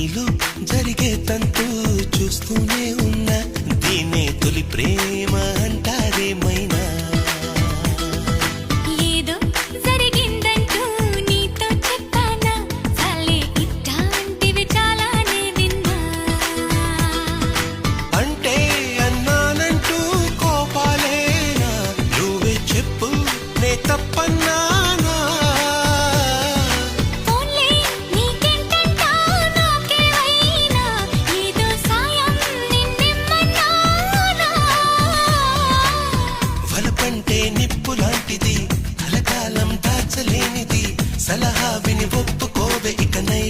నీలో జరిగే తంతు చూస్తూనే ఉన్నా, దీనే తొలి ప్రేమ అంటారేమైనా. ఏదో జరిగిందంటూ నీతో చెప్పానా, చాలే ఇట్లాంటివి చాలానే విన్నా. అంటే అన్నానంటూ కోపాలేనా, నువ్వే చెప్పు నే తప్పన్నానా. ఫోన్లే నీకెంటంటా నాకేమైనా, ఏదో సాయం నిన్నెమ్మన్నానా. వలపంటే నిప్పు లాంటిది, కలకాలం దాచలేనిది, సలహా విని ఒప్పుకోవే ఇకనై.